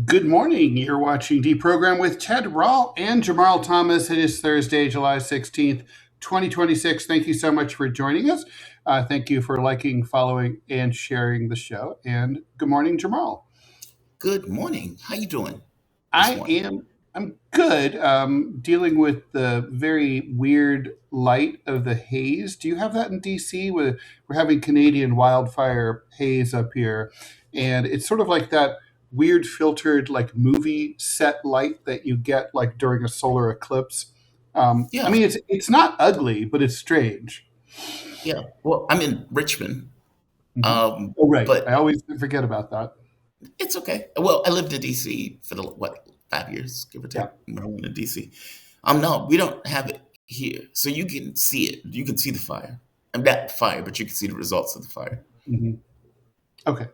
Good morning. You're watching DeProgram with Ted Rall and Jamarl Thomas. It is Thursday, July 16th, 2026. Thank you so much for joining us. Thank you for liking, following, and sharing the show. And good morning, Jamarl. Good morning. How you doing this I morning? am I'm good. Dealing with the very weird light of the haze. Do you have that in DC? We're having Canadian wildfire haze up here, and it's sort of like that weird filtered like movie set light that you get like during a solar eclipse. I Yeah, mean, it's not ugly, but it's strange. yeah. Well, I'm in Richmond, Hmm. Oh, right. I but always forget about that. it's okay. Well, I lived in DC for the what 5 years, give or Yeah. take. Maryland and DC. No, we don't have it here, so you can see it. You can see the fire. I'm not fire, but you can see the results of the fire. Hmm. Okay.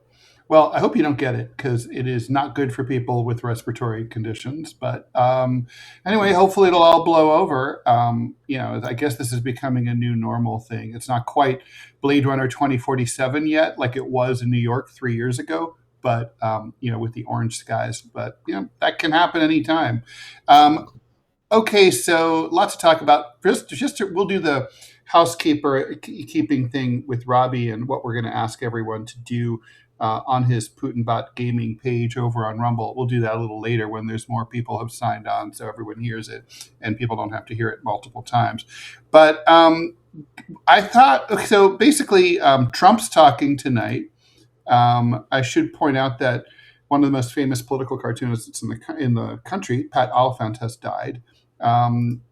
Well, I hope you don't get it because it is not good for people with respiratory conditions. But anyway, hopefully it'll all blow over. I guess this is becoming a new normal thing. It's not quite Blade Runner 2047 yet, like it was in New York 3 years ago. But with the orange skies. But that can happen anytime. Um, Exactly. Okay, so lots to talk about. We'll do the housekeeper keeping thing with Robbie and what we're going to ask everyone to do on his Putinbot gaming page over on Rumble. We'll do that a little later when there's more people have signed on, so everyone hears it and people don't have to hear it multiple times. But I thought okay, so. Basically, Trump's talking tonight. I should point out that one of the most famous political cartoonists in the country, Pat Oliphant, has died.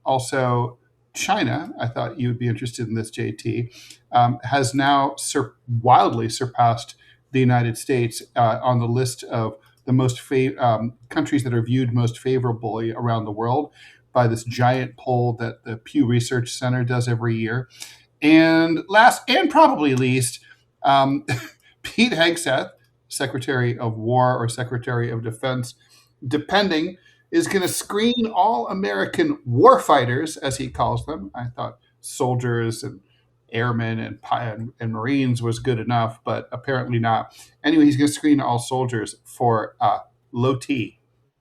Also, China, I thought you would be interested in this, JT, has now wildly surpassed the United States on the list of the countries that are viewed most favorably around the world by this giant poll that the Pew Research Center does every year. And last and probably least, um, Pete Hegseth, Secretary of War or Secretary of Defense, depending, is going to screen all American warfighters, as he calls them. I thought soldiers and airmen and Marines was good enough, but apparently not. Anyway, he's going to screen all soldiers for low T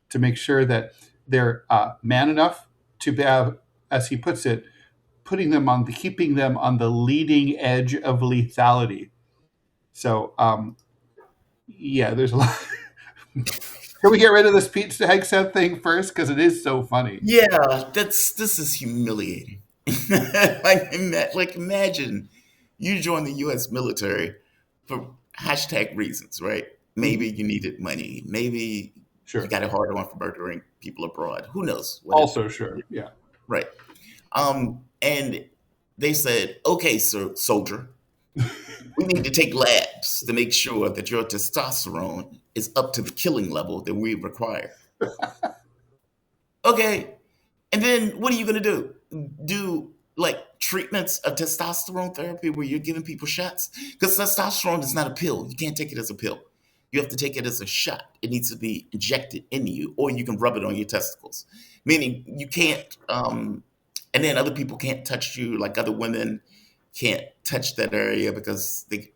to make sure that they're man enough to have, as he puts it, keeping them on the leading edge of lethality. So, yeah, there's a lot. Can we get rid of this Pete Hegseth thing first? Because it is so funny. Yeah, this is humiliating. Like imagine you join the U.S. military for hashtag reasons, right? Mhm. Maybe you needed money. Maybe you Sure. got a hard on for murdering people abroad. Who knows? Whatever. Also, sure. Yeah. Right. And they said, okay, sir, soldier, we need to take labs to make sure that your testosterone is up to the killing level that we require. Okay. And then what are you going to do? Do like treatments of testosterone therapy where you're giving people shots? Because testosterone is not a pill. You can't take it as a pill. You have to take it as a shot. It needs to be injected into you, or you can rub it on your testicles. Meaning you can't, and then other people can't touch you, like other women can't touch that area because they,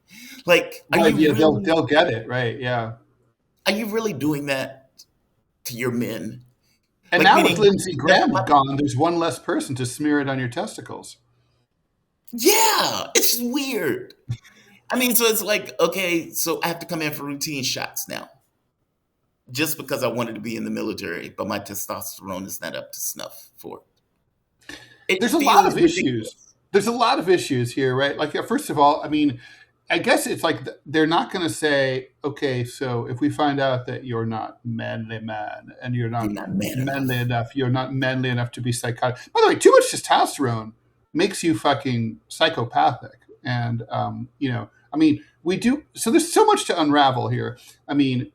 like, Right. Yeah. They'll get it. Right. Yeah. are you really doing that to your men? And Like, now with meaning, Lindsey Graham gone, there's one less person to smear it on your testicles. yeah, it's just weird. I mean, so it's like, okay, so I have to come in for routine shots now, just because I wanted to be in the military, but my testosterone is not up to snuff for it. It There's a lot feels of issues. ridiculous. There's a lot of issues here, right? Like, first of all, I mean, I guess it's like they're not going to say, okay, so if we find out that you're not manly man and you're You're not not man manly enough. enough, you're not manly enough to be psychotic. By the way, too much testosterone makes you fucking psychopathic. And, I mean, we do. So there's so much to unravel here. I mean,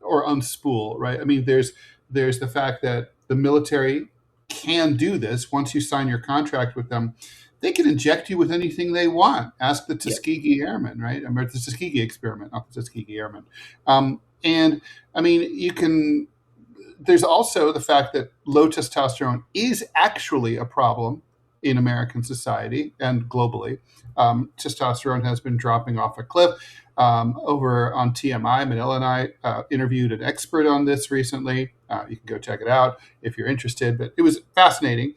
or unspool, right? I mean, there's the fact that the military can do this once you sign your contract with them. They can inject you with anything they want. Ask the Yeah, Tuskegee Airmen, right? I mean, the Tuskegee experiment, not the Tuskegee Airmen. And I mean, you can. There's also the fact that low testosterone is actually a problem in American society and globally. Testosterone has been dropping off a cliff. over on TMI. Manila and I interviewed an expert on this recently. You can go check it out if you're interested. But it was fascinating.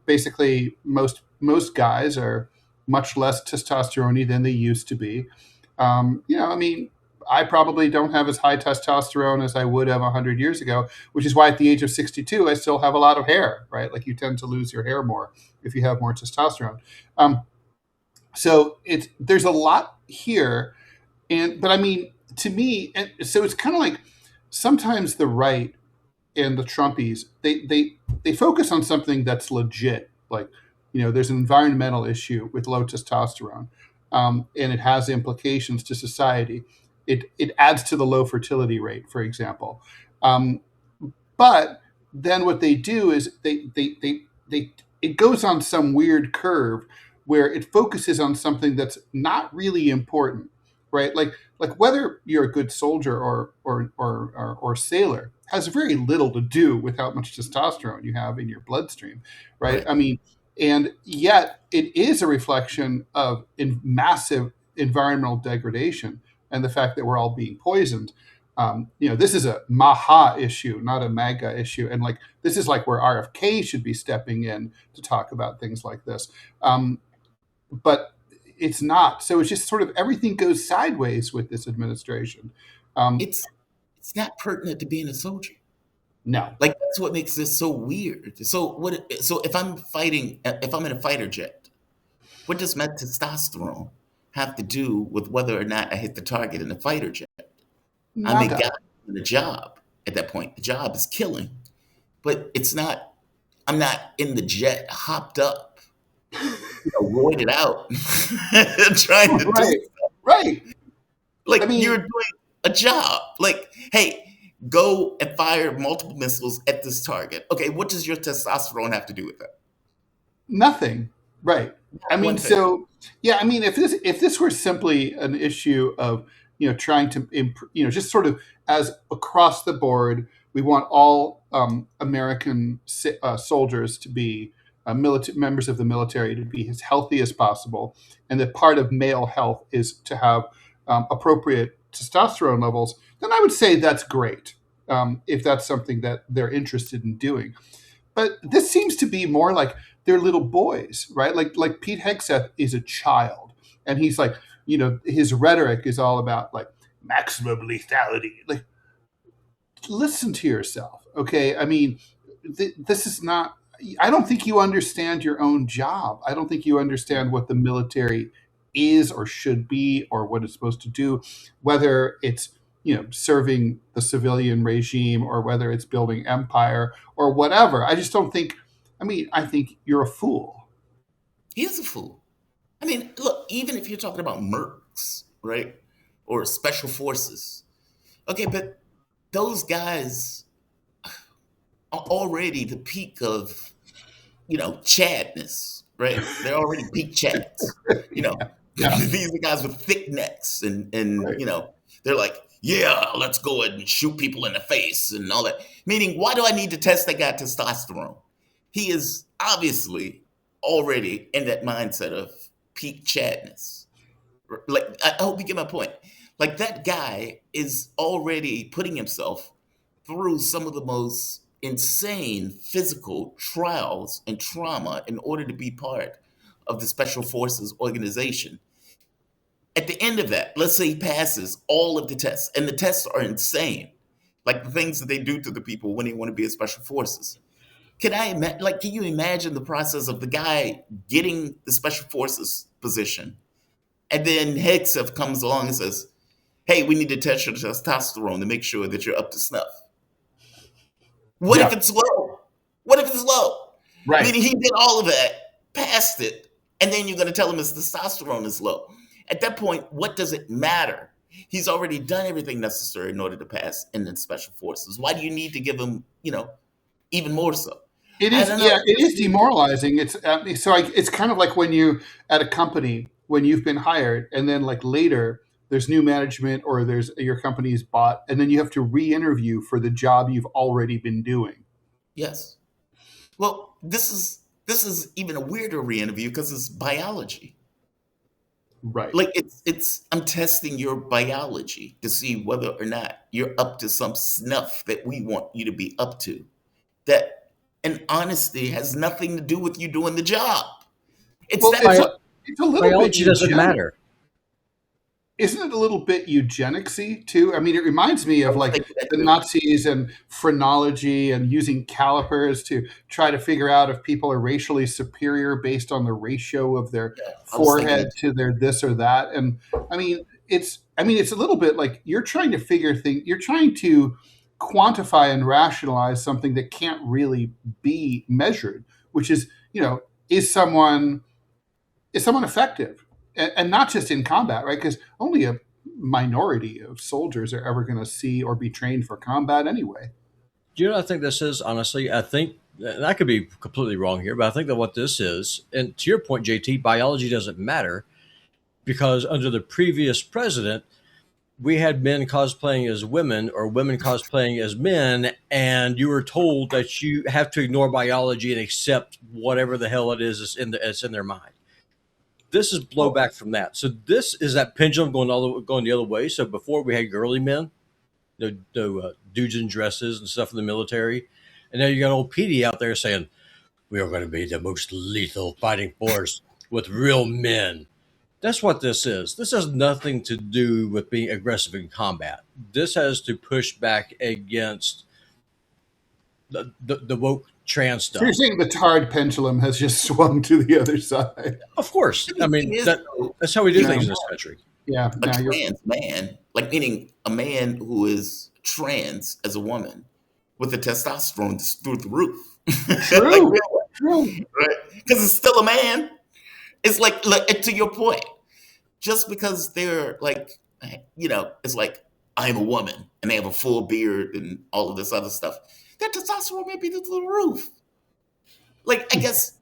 Basically, most guys are much less testosterone than they used to be. I mean, I probably don't have as high testosterone as I would have 100 years ago, which is why at the age of 62, I still have a lot of hair, right? Like you tend to lose your hair more if you have more testosterone. Um, so there's a lot here, but I mean, to me, and so it's kind of like sometimes the right and the Trumpies, they focus on something that's legit. Like, there's an environmental issue with low testosterone, and it has implications to society. It adds to the low fertility rate, for example. Um, but then what they do is they it goes on some weird curve where it focuses on something that's not really important, right? Like whether you're a good soldier or sailor has very little to do with how much testosterone you have in your bloodstream, right? Right. I mean, and yet it is a reflection of massive environmental degradation and the fact that we're all being poisoned. This is a Maha issue, not a MAGA issue, and like this is like where RFK should be stepping in to talk about things like this. But it's not. So it's just sort of everything goes sideways with this administration. Um, It's it's not pertinent to being a soldier. no, Like that's what makes this so weird. So if I'm fighting, if I'm in a fighter jet, what does my testosterone have to do with whether or not I hit the target in the fighter jet? I'm a nada. guy in a job at that point. The job is killing, but it's not. I'm not in the jet, hopped up, roided out, trying to do Right, right. like I you're mean, doing a job. Like, hey, go and fire multiple missiles at this target. Okay, what does your testosterone have to do with that? nothing. Right. I One mean, thing. so yeah. I mean, if this were simply an issue of trying to just sort of as across the board, we want all American soldiers to be members of the military to be as healthy as possible, and that part of male health is to have appropriate testosterone levels. Then I would say that's great if that's something that they're interested in doing. But this seems to be more like they're little boys, right? Like Pete Hegseth is a child, and he's like, his rhetoric is all about like maximum lethality. Like, listen to yourself, okay? I mean, this is not. I don't think you understand your own job. I don't think you understand what the military is or should be or what it's supposed to do, whether it's serving the civilian regime or whether it's building empire or whatever. I just don't think. I mean, I think you're a fool. He is a fool. I mean, look, even if you're talking about mercs, right? Or special forces. Okay, but those guys are already the peak of, Chadness, right? They're already peak Chads. You know, Yeah, these are guys with thick necks and right. they're like, yeah, let's go ahead and shoot people in the face and all that. Meaning, why do I need to test that guy testosterone? He is obviously already in that mindset of peak Chadness. Like, I hope you get my point. Like, that guy is already putting himself through some of the most insane physical trials and trauma in order to be part of the Special Forces organization. At the end of that, let's say he passes all of the tests, and the tests are insane, like the things that they do to the people when they want to be in Special Forces. Can you imagine the process of the guy getting the Special Forces position, and then Hegseth comes along and says, "Hey, we need to test your testosterone to make sure that you're up to snuff." What if Yeah, it's low? What if it's low? right. Meaning he did all of that, passed it, and then you're going to tell him his testosterone is low. At that point, what does it matter? He's already done everything necessary in order to pass in the special forces. Why do you need to give him, even more so? It I is, don't know. yeah, it is demoralizing. It's kind of like when you at a company when you've been hired, and then like later there's new management or there's your company is bought, and then you have to re-interview for the job you've already been doing. Yes. Well, this is even a weirder re-interview because it's biology. Right. Like I'm testing your biology to see whether or not you're up to some snuff that we want you to be up to. That and honesty has nothing to do with you doing the job. It's Well, that point. it's a little bit Biology doesn't eugenic. matter. Isn't it a little bit eugenicsy too? I mean, it reminds me I of was like thinking that the too. Nazis and phrenology and using calipers to try to figure out if people are racially superior based on the ratio of their Yeah, I was thinking forehead that to their this or that. And I mean, it's a little bit like you're trying to figure things, you're trying to quantify and rationalize something that can't really be measured, which is, is someone effective, and not just in combat, right? Because only a minority of soldiers are ever going to see or be trained for combat anyway. Do you know what I think this is? Honestly, I think, and I could be completely wrong here, but I think that what this is, and to your point, JT, biology doesn't matter because under the previous president, we had men cosplaying as women or women cosplaying as men, and you were told that you have to ignore biology and accept whatever the hell it is that's in their mind. This is blowback from that. So this is that pendulum going the other way. So before we had girly men, dudes in dresses and stuff in the military, and now you got old Petey out there saying we are going to be the most lethal fighting force with real men. That's what this is. This has nothing to do with being aggressive in combat. This has to push back against the woke trans So you're stuff. saying the tarred pendulum has just swung to the other side? Of course. I The mean, thing is, that's how we do Yeah. things in this country. Yeah. a Now you're trans man, like meaning a man who is trans as a woman with the testosterone that's through the roof. Like true. real, True. right? Because it's still a man. It's like to your point, just because they're like, it's like I'm a woman and they have a full beard and all of this other stuff. Their testosterone may be through the roof. Like I guess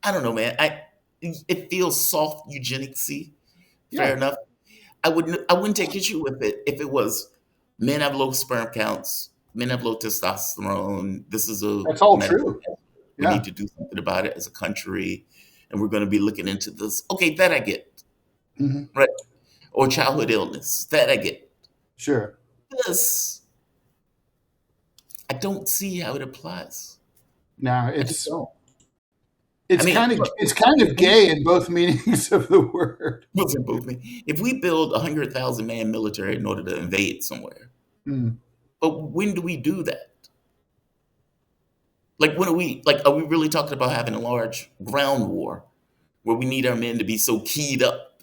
I don't know, man. It feels soft eugenicsy. Fair Yeah. enough. I wouldn't take issue with it if it was men have low sperm counts, men have low testosterone. This is a That's all medical true. issue. We Yeah. need to do something about it as a country, and we're going to be looking into this. Okay, that I get, Hmm. right? Or childhood illness, that I get. Sure. This, I don't see how it applies. Now I just it's don't. I it's mean, kind of look, it's kind of gay in both meanings of the word. listen, Boothby, if we build 100,000 man military in order to invade somewhere, Mm. but when do we do that? Like, when are we really talking about having a large ground war where we need our men to be so keyed up?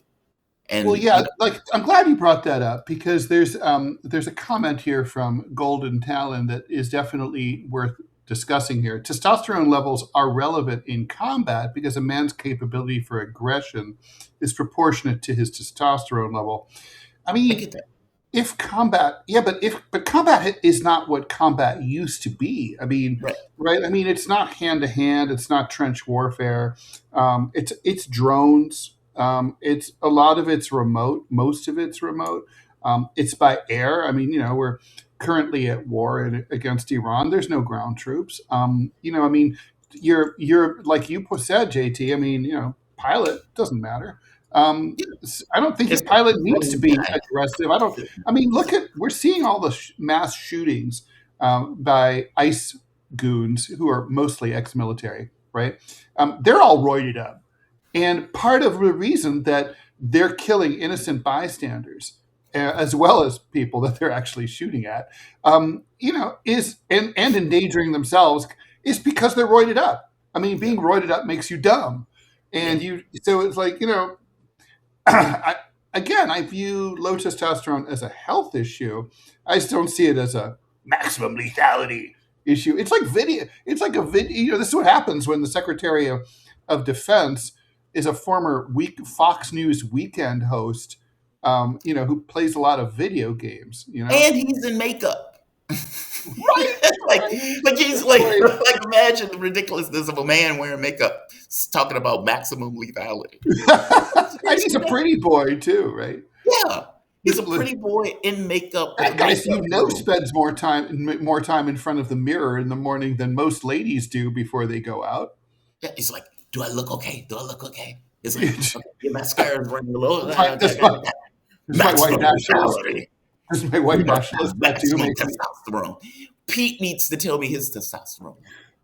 Well, And, yeah, like I'm glad you brought that up because there's a comment here from Golden Talon that is definitely worth discussing here. Testosterone levels are relevant in combat because a man's capability for aggression is proportionate to his testosterone level. I I mean, get that. if combat, yeah, but combat is not what combat used to be. I mean, Right. right? I mean, it's not hand to hand. It's not trench warfare. It's drones. It's a lot of it's remote. Most of it's remote. It's by air. I mean, we're currently at war against Iran. There's no ground troops. I mean, you're like you said, JT. I mean, pilot doesn't matter. I don't think your It's like pilot needs to running be guy. aggressive. I mean, we're seeing all the mass shootings by ICE goons who are mostly ex-military, right? They're all roided up. And part of the reason that they're killing innocent bystanders, as well as people that they're actually shooting at, is and endangering themselves, is because they're roided up. I mean, being roided up makes you dumb, and so it's like I view low testosterone as a health issue. I just don't see it as a maximum lethality issue. It's like video. It's like a video. This is what happens when the Secretary of Defense is a former Fox News weekend host, who plays a lot of video games. And he's in makeup. Right? like he's like Right. like imagine the ridiculousness of a man wearing makeup talking about maximum lethality. And he's a pretty boy too, right? Yeah, he's a pretty boy in makeup. That guy, Makeup. spends more time in front of the mirror in the morning than most ladies do before they go out. Yeah, he's like, do I look okay? Do I look okay? It's like, okay, your mascara is running a little. Does my white Maximum nationalist lethality. does my white nationalist tattoo Maximum make me testosterone. Pete needs to tell me his testosterone.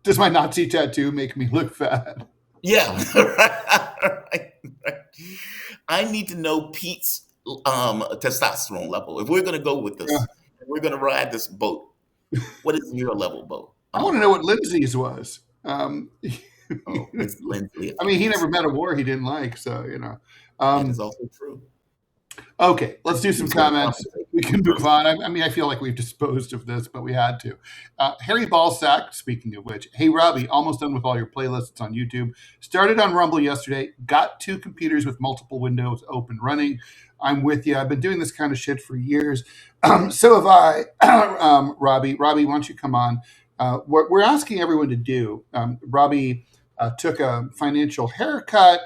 does my Nazi tattoo make me look fat? Yeah. Right. I need to know Pete's testosterone level. If we're going to go with this, Yeah. we're going to ride this boat. What is your level, Bo? I want to know what Lindsay's was. It's Lindsay. I mean, he never met a war he didn't like, so That is also true. Okay, let's do some He's gonna comments. compensate. We can move on. I mean, I feel like we've disposed of this, but we had to. Harry Ballsack, speaking of which, hey, Robbie, almost done with all your playlists on YouTube. Started on Rumble yesterday. Got 2 computers with multiple windows open running. I'm with you. I've been doing this kind of shit for years. So have I, Robbie. Robbie, why don't you come on? What we're asking everyone to do, Robbie took a financial haircut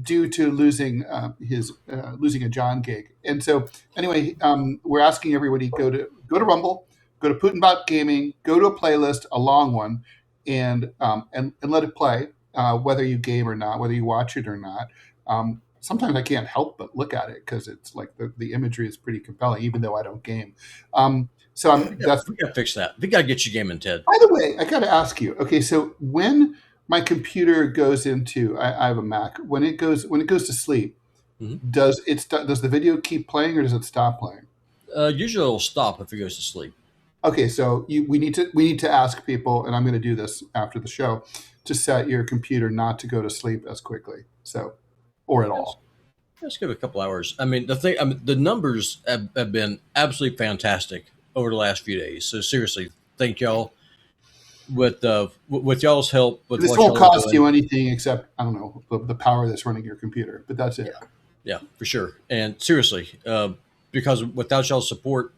due to losing losing a John gig, and so anyway, we're asking everybody go to Rumble, go to Putinbot Gaming, go to a playlist, a long one, and let it play, whether you game or not, whether you watch it or not. Sometimes I can't help but look at it because it's like the imagery is pretty compelling, even though I don't game. So we got to fix that. We got to get you gaming, Ted. By the way, I got to ask you. Okay, so when my computer goes into, I have a Mac. When it goes to sleep, does the video keep playing or does it stop playing? Usually it'll stop if it goes to sleep. Okay, so we need to ask people, and I'm going to do this after the show, to set your computer not to go to sleep as quickly, or at all. Let's give it a couple hours. I mean, the numbers have been absolutely fantastic over the last few days. So seriously, thank y'all. With y'all's help, with this what won't y'all are cost doing. you anything except, I don't know, the power that's running your computer, but that's it. Yeah, for sure. And seriously, because without y'all's support,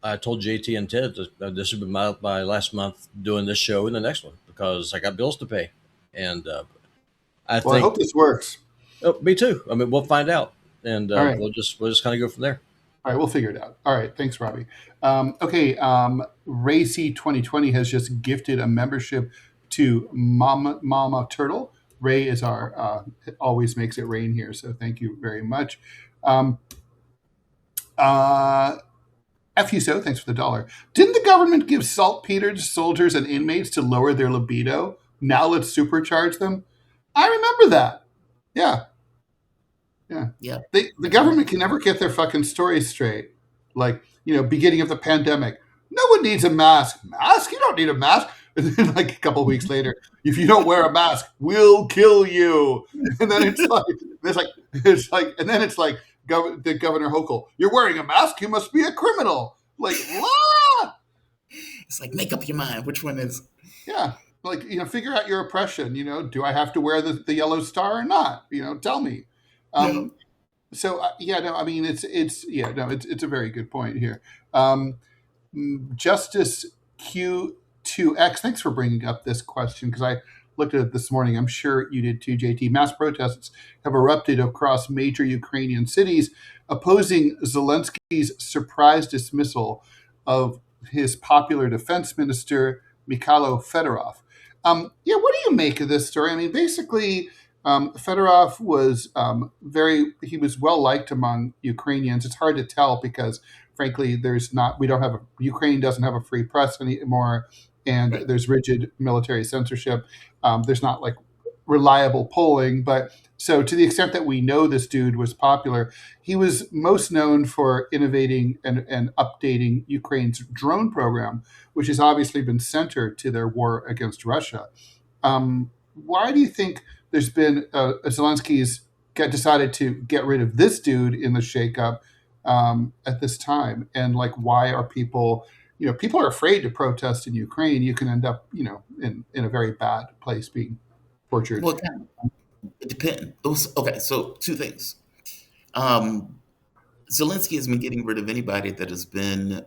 I told JT and Ted this would be my last month doing this show and the next one because I got bills to pay. And I hope this works. Oh, me too. I mean, we'll find out, and right. we'll just kind of go from there. All right, we'll figure it out. All right, thanks, Robbie. Okay, Racy 2020 has just gifted a membership to Mama Turtle. Ray is our always makes it rain here, so thank you very much. FUSO, thanks for the $1. Didn't the government give saltpeter to soldiers and inmates to lower their libido? Now let's supercharge them. I remember that. Yeah. The government can never get their fucking stories straight. Like, beginning of the pandemic, no one needs a mask. Mask? You don't need a mask. And then, like a couple of weeks later, if you don't wear a mask, we'll kill you. And then it's like the Governor Hochul, you're wearing a mask, you must be a criminal. Like, what? It's like, make up your mind. Which one is? Yeah. Like, figure out your oppression. Do I have to wear the yellow star or not? Tell me. So I mean, it's a very good point here. Justice Q2X, thanks for bringing up this question because I looked at it this morning. I'm sure you did too, JT. Mass protests have erupted across major Ukrainian cities opposing Zelensky's surprise dismissal of his popular defense minister, Mikhailo Fedorov. What do you make of this story? I mean, basically, Fedorov was he was well liked among Ukrainians. It's hard to tell because, frankly, Ukraine doesn't have a free press anymore, and there's rigid military censorship. There's not like reliable polling, but so to the extent that we know this dude was popular, he was most known for innovating and updating Ukraine's drone program, which has obviously been centered to their war against Russia. Why do you think there's been Zelensky's decided to get rid of this dude in the shakeup at this time? And like, why are people are afraid to protest in Ukraine? You can end up, in a very bad place being tortured. Well, it depends. Okay, so 2 things. Zelensky has been getting rid of anybody that has been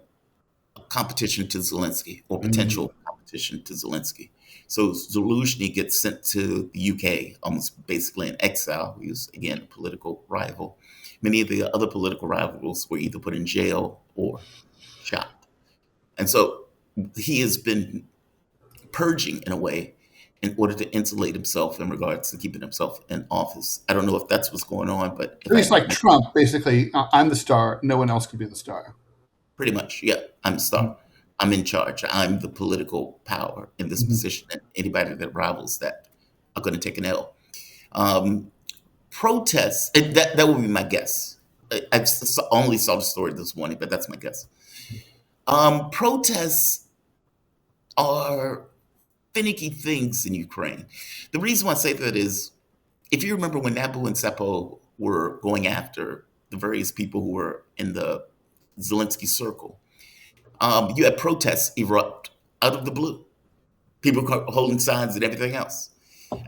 a competition to Zelensky or potential competition to Zelensky. So Zelensky gets sent to the UK, almost basically in exile. He was, again, a political rival. Many of the other political rivals were either put in jail or shot. And so he has been purging, in a way, in order to insulate himself in regards to keeping himself in office. I don't know if that's what's going on, but if At I least had to like make, Trump, basically, I'm the star. No one else can be the star. pretty much, yeah, I'm the star. I'm in charge. I'm the political power in this Mhm. position, and anybody that rivals that are going to take an L. Um, Protests, that would be my guess. Only saw the story this morning, but that's my guess. Protests are finicky things in Ukraine. The reason why I say that is, if you remember when Nabu and Seppo were going after the various people who were in the Zelensky circle, you had protests erupt out of the blue, people holding signs and everything else.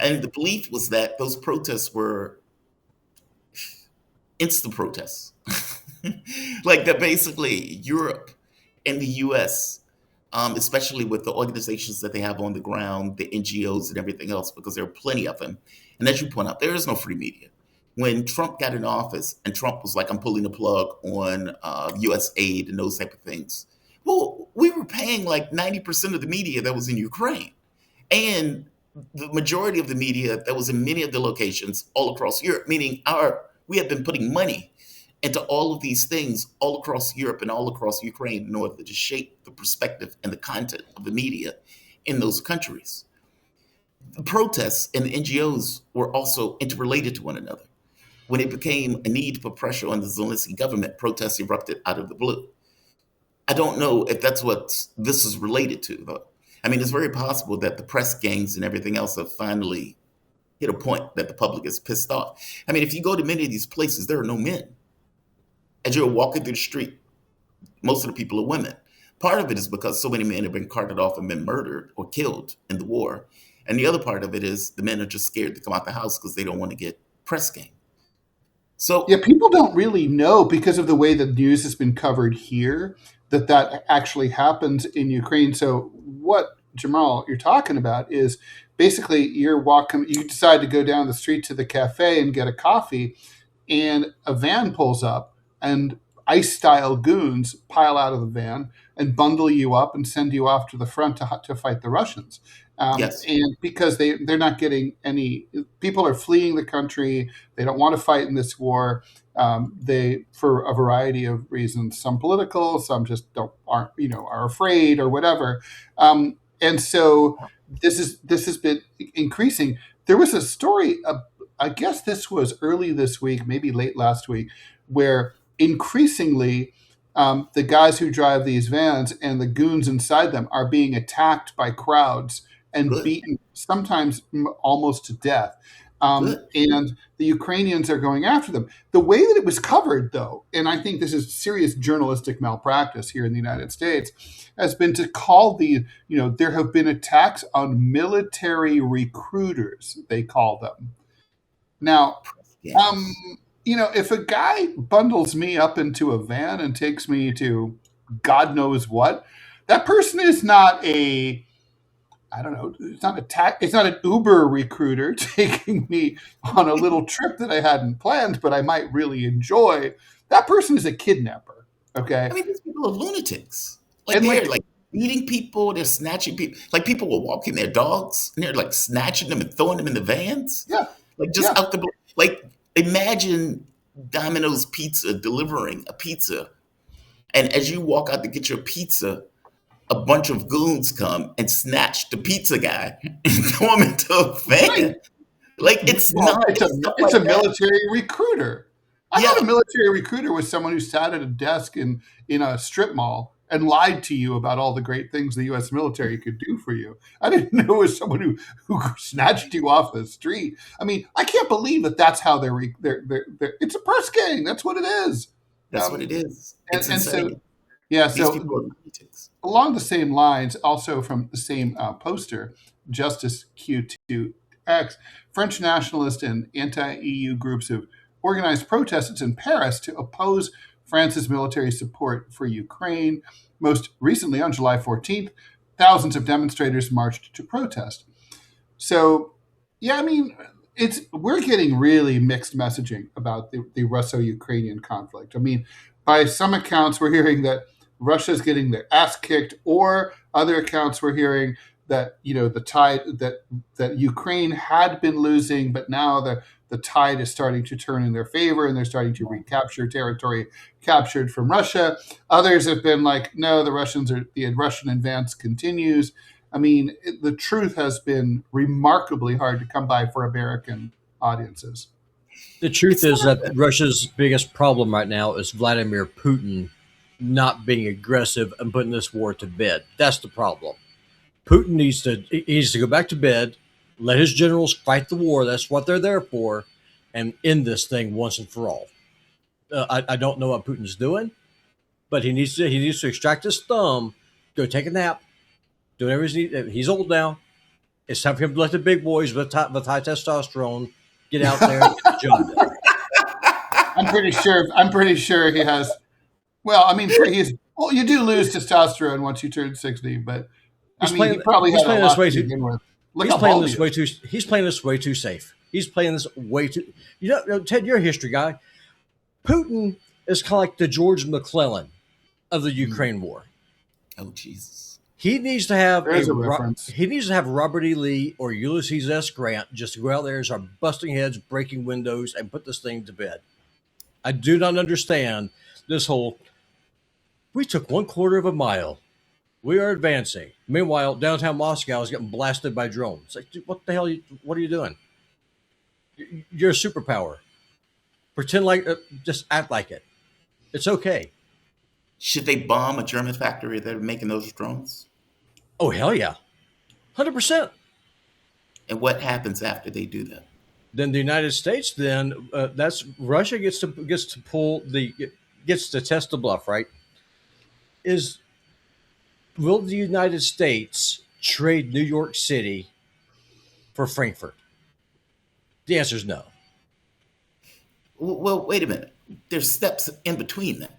And the belief was that those protests were instant protests. Like that basically Europe and the US, especially with the organizations that they have on the ground, the NGOs and everything else, because there are plenty of them. And as you point out, there is no free media. When Trump got in office and Trump was like, I'm pulling the plug on US aid and those type of things. Well, we were paying like 90% of the media that was in Ukraine. And the majority of the media that was in many of the locations all across Europe, meaning we have been putting money into all of these things all across Europe and all across Ukraine in order to shape the perspective and the content of the media in those countries. The protests and the NGOs were also interrelated to one another. When it became a need to put pressure on the Zelensky government, protests erupted out of the blue. I don't know if that's what this is related to, though. I mean, it's very possible that the press gangs and everything else have finally hit a point that the public is pissed off. I mean, if you go to many of these places, there are no men. As you're walking through the street, most of the people are women. Part of it is because so many men have been carted off and been murdered or killed in the war. And the other part of it is the men are just scared to come out the house because they don't want to get press gang. Yeah, So, people don't really know because of the way the news has been covered here that actually happens in Ukraine. So what Jamal you're talking about is basically you decide to go down the street to the cafe and get a coffee, and a van pulls up, and ice style goons pile out of the van and bundle you up and send you off to the front to fight the Russians. yes, And because they're not getting any, people are fleeing the country. They don't want to fight in this war. They, for a variety of reasons, some political, some just are afraid or whatever. And so this has been increasing. There was a story. I guess this was early this week, maybe late last week, where increasingly the guys who drive these vans and the goons inside them are being attacked by crowds and good, beaten, sometimes almost to death. good. And the Ukrainians are going after them. The way that it was covered, though, and I think this is serious journalistic malpractice here in the United States, has been to call there have been attacks on military recruiters, they call them. Now, um, Gangs. if a guy bundles me up into a van and takes me to God knows what, that person is not I don't know, it's not an Uber recruiter taking me on a little trip that I hadn't planned, but I might really enjoy. That person is a kidnapper. Okay. I mean, these people are lunatics. Like And they're like, like beating people, they're snatching people. Like people were walking their dogs and they're like snatching them and throwing them in the vans. yeah, Like just yeah, out the like imagine Domino's Pizza delivering a pizza, and as you walk out to get your pizza, a bunch of goons come and snatch the pizza guy and throw him into a right. van. Like it's Well, not it's it's stuff a like that. military recruiter. I thought a Yeah, military recruiter was someone who sat at a desk in a strip mall and lied to you about all the great things the U.S. military could do for you. I didn't know it was someone who snatched you off the street. I mean, I can't believe that that's how they're it's a purse gang. That's what it is. that's what Um, it is. and, It's and so, insane. yeah, These so people are lunatics. along the same lines, also from the same poster, Justice Q2X, French nationalist and anti EU groups have organized protests in Paris to oppose France's military support for Ukraine. Most recently, on July 14th, thousands of demonstrators marched to protest. So, yeah, I mean, we're getting really mixed messaging about the Russo-Ukrainian conflict. I mean, by some accounts, we're hearing that Russia's getting their ass kicked, or other accounts we're hearing that the tide that Ukraine had been losing, but now the tide is starting to turn in their favor, and they're starting to recapture territory captured from Russia. Others have been like, no, the Russian advance continues. I mean, the truth has been remarkably hard to come by for American audiences. The truth is that Russia's biggest problem right now is Vladimir Putin not being aggressive and putting this war to bed. That's the problem. Putin needs to go back to bed, let his generals fight the war. That's what they're there for, and end this thing once and for all. I don't know what Putin's doing, but he needs to extract his thumb, go take a nap, do whatever he's old now. It's time for him to let the big boys with high testosterone get out there and get the job done. I'm pretty sure he has. Well, I mean, you do lose testosterone once you turn 60, but he probably had a lot to begin with. He's playing this way too safe. He's playing this way too. Ted, you're a history guy. Putin is kind of like the George McClellan of the Ukraine war. Oh Jesus! He needs to have reference. He needs to have Robert E. Lee or Ulysses S. Grant just to go out there and start busting heads, breaking windows, and put this thing to bed. I do not understand this whole. We took 1/4 of a mile. We are advancing. Meanwhile, downtown Moscow is getting blasted by drones. It's like, dude, what the hell? What are you doing? You're a superpower. Pretend like, just act like it. It's okay. Should they bomb a German factory that are making those drones? Oh, hell yeah. 100%. And what happens after they do that? Then the United States, that's Russia gets to test the bluff, right? Will the United States trade New York City for Frankfurt? The answer is no. Well, wait a minute. There's steps in between them.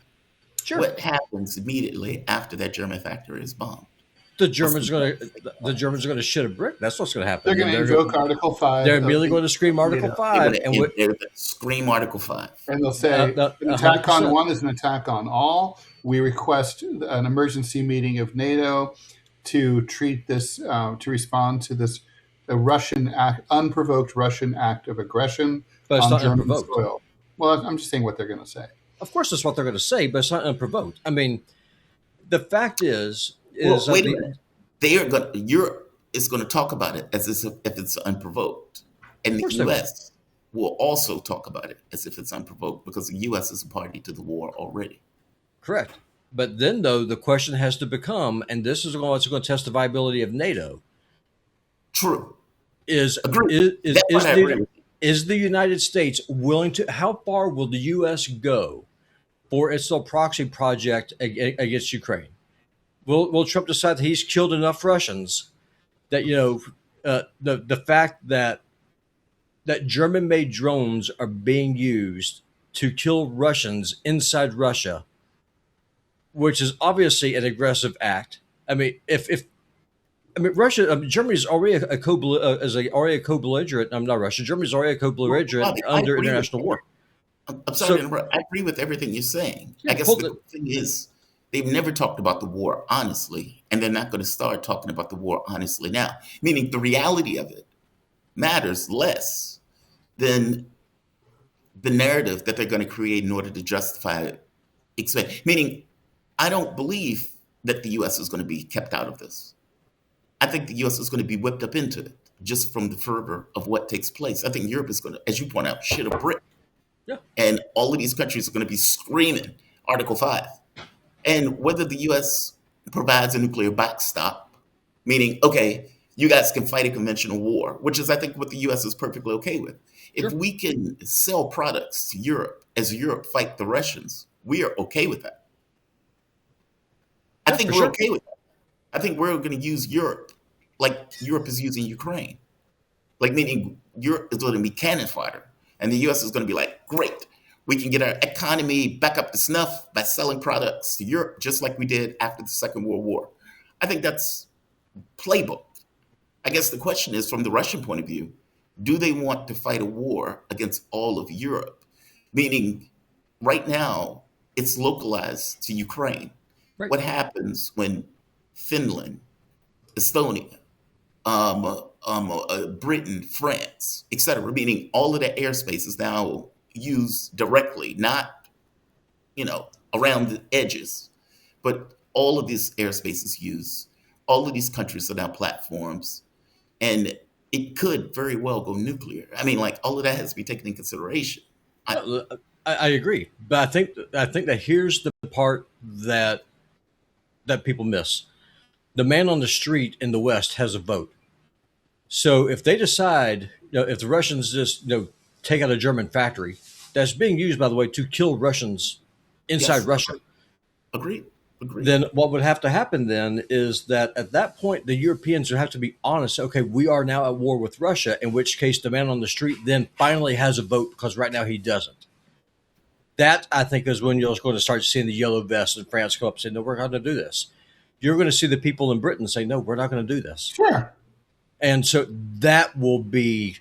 Sure. What happens immediately after that German factory is bombed? The Germans are going to shit a brick. That's what's going to happen. They're going to invoke Article 5. They're immediately going to scream Article 5. They're going to scream Article 5. And they'll say, an attack on one is an attack on all. We request an emergency meeting of NATO to treat this, to respond to this unprovoked Russian act of aggression on German soil. Well, I'm just saying what they're going to say. Of course, that's what they're going to say, but it's not unprovoked. I mean, the fact is wait a minute. Europe is going to talk about it as if it's unprovoked, and the U.S. will also talk about it as if it's unprovoked because the U.S. is a party to the war already. Correct. But then, though, the question has to become, and this is what's going to test the viability of NATO. True. Is the United States willing to? How far will the U.S. go for its little proxy project against Ukraine? Will Trump decide that he's killed enough Russians that the fact that German-made drones are being used to kill Russians inside Russia, which is obviously an aggressive act. I mean, Germany's already a co-belligerent. I'm not Russia. Germany's already a co-belligerent under international war. I'm sorry to interrupt. I agree with everything you're saying. Yeah, I guess the thing is, they've never talked about the war honestly, and they're not going to start talking about the war honestly now. Meaning the reality of it matters less than the narrative that they're going to create in order to justify it. Meaning, I don't believe that the U.S. is going to be kept out of this. I think the U.S. is going to be whipped up into it just from the fervor of what takes place. I think Europe is going to, as you point out, shit a brick. Yeah. And all of these countries are going to be screaming Article 5. And whether the U.S. provides a nuclear backstop, meaning, okay, you guys can fight a conventional war, which is, I think, what the U.S. is perfectly okay with. If we can sell products to Europe as Europe fight the Russians, we are okay with that. I think we're okay with that. I think we're going to use Europe like Europe is using Ukraine. Like, meaning Europe is going to be cannon fodder. And the U.S. is going to be like, great, we can get our economy back up to snuff by selling products to Europe, just like we did after the Second World War. I think that's playbook. I guess the question is, from the Russian point of view, do they want to fight a war against all of Europe? Meaning, right now, it's localized to Ukraine. Right. What happens when Finland, Estonia, Britain, France, etc. Meaning all of that airspace is now used directly, not around the edges, but all of this airspace is used. All of these countries are now platforms, and it could very well go nuclear. I mean, like all of that has to be taken in consideration. I agree, but I think that here's the part that people miss. The man on the street in the West has a vote. So if they decide, if the Russians just take out a German factory that's being used, by the way, to kill Russians inside Yes, Russia, agreed, agreed. then what would have to happen then is that at that point the Europeans would have to be honest. Okay, we are now at war with Russia. In which case, the man on the street then finally has a vote because right now he doesn't. That I think is when you're going to start seeing the yellow vests in France go up and say, "No, we're not going to do this." You're going to see the people in Britain say, "No, we're not going to do this." Sure. And so that will be.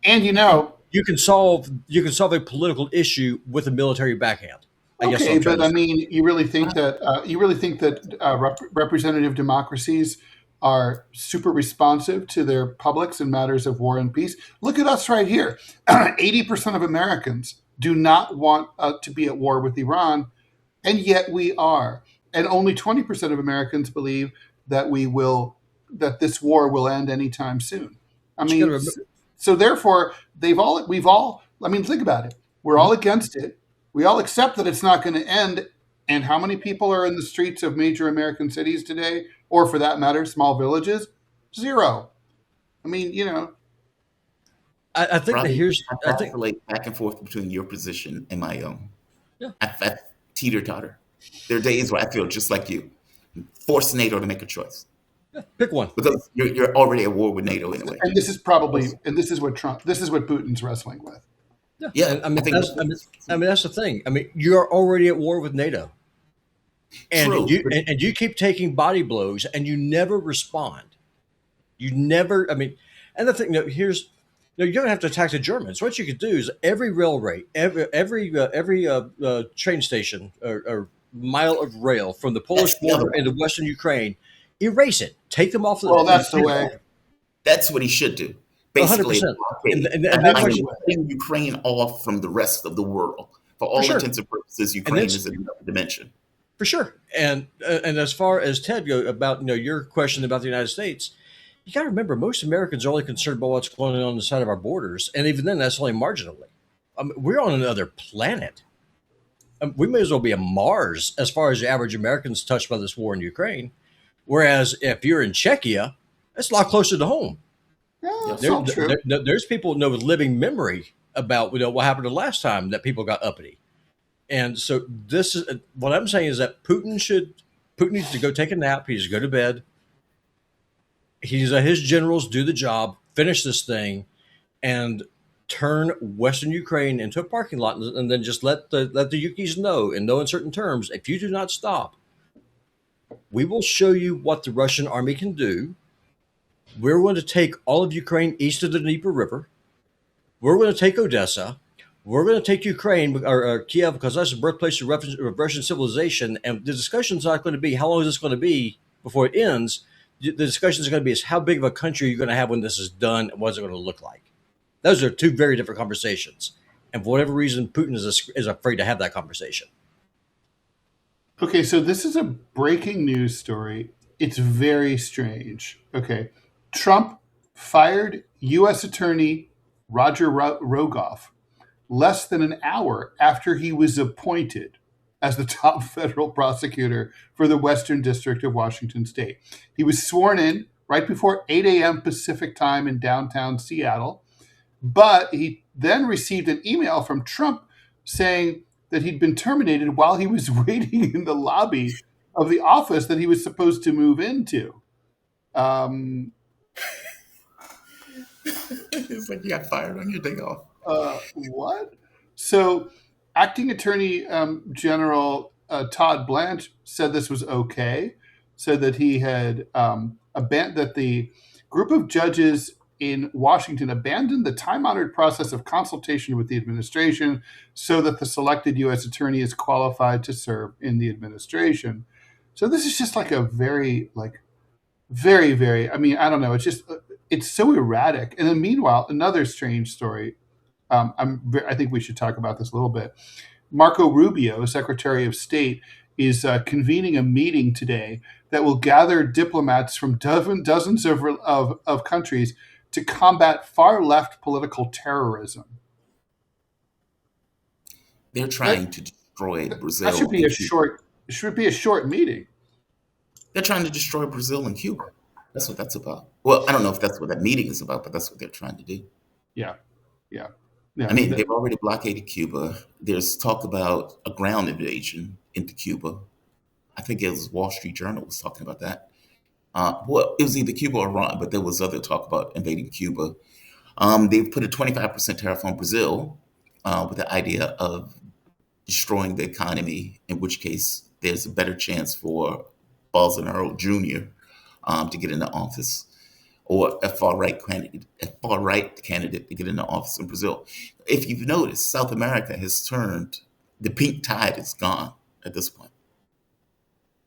And you can solve a political issue with a military backhand. Okay, but I mean, you really think that representative democracies are super responsive to their publics in matters of war and peace? Look at us right here. 80% of Americans do not want to be at war with Iran, and yet we are. And only 20% of Americans believe that that this war will end anytime soon. I mean, so therefore, we've all. I mean, think about it. We're all against it. We all accept that it's not going to end. And how many people are in the streets of major American cities today, or for that matter, small villages? Zero. I mean, I think that here's. I vacillate back and forth between your position and my own. Yeah. I teeter-totter. There are days where I feel just like you. Force NATO to make a choice. Yeah, pick one. Because you're already at war with NATO anyway. And this is what Putin's wrestling with. Yeah. I mean, that's the thing. I mean, you're already at war with NATO. And you keep taking body blows and you never respond. You never, and the thing, you don't have to attack the Germans. What you could do is every railway, every train station or mile of rail from the Polish border into Western Ukraine, erase it. Take them off. That's the way. That's what he should do. Basically, 100%. And Ukraine off from the rest of the world. For all intents and purposes, Ukraine is in another dimension. For sure. And as far as Ted goes about your question about the United States, you got to remember most Americans are only concerned about what's going on the side of our borders, and even then, that's only marginally. We're on another planet. We may as well be on Mars as far as the average American's touched by this war in Ukraine. Whereas if you're in Czechia, it's a lot closer to home. Yeah, that's all true. There's people with living memory about what happened the last time that people got uppity. And so this is what I'm saying is that Putin needs to go take a nap. He needs to go to bed. He's his generals do the job, finish this thing, and turn Western Ukraine into a parking lot, and then just let the Yukis know in no uncertain terms, if you do not stop, we will show you what the Russian army can do. We're going to take all of Ukraine east of the Dnieper River. We're going to take Odessa. We're going to take Ukraine or Kiev because that's the birthplace of Russian civilization. And the discussion is not going to be how long is this going to be before it ends. The discussion is going to be is how big of a country you're going to have when this is done and what's it going to look like. Those are two very different conversations. And for whatever reason, Putin is afraid to have that conversation. Okay, so this is a breaking news story. It's very strange. Okay, Trump fired U.S. Attorney Roger Rogoff less than an hour after he was appointed as the top federal prosecutor for the Western District of Washington State. He was sworn in right before 8 a.m. Pacific time in downtown Seattle, but he then received an email from Trump saying that he'd been terminated while he was waiting in the lobby of the office that he was supposed to move into. It's like you got fired on your day off. What? So, Acting Attorney General Todd Blanche said this was okay. Said that he had that the group of judges in Washington abandoned the time-honored process of consultation with the administration so that the selected U.S. attorney is qualified to serve in the administration. So this is just like a very very, very. I mean, I don't know. It's just it's so erratic. And then meanwhile, another strange story. I think we should talk about this a little bit. Marco Rubio, Secretary of State, is convening a meeting today that will gather diplomats from dozens of countries to combat far left political terrorism. They're That, trying to destroy that should Brazil be and a Cuba. short meeting. They're trying to destroy Brazil and Cuba. That's what that's about. Well, I don't know if that's what that meeting is about, but that's what they're trying to do. Yeah, yeah, I yeah. mean, they've already blockaded Cuba. There's talk about a ground invasion into Cuba. I think it was Wall Street Journal was talking about that. Well, it was either Cuba or Iran, but there was other talk about invading Cuba. They've put a 25% tariff on Brazil with the idea of destroying the economy, in which case there's a better chance for Bolsonaro Jr. To get into office, or a far right candidate to get into office in Brazil. If you've noticed, South America has turned, the pink tide is gone at this point.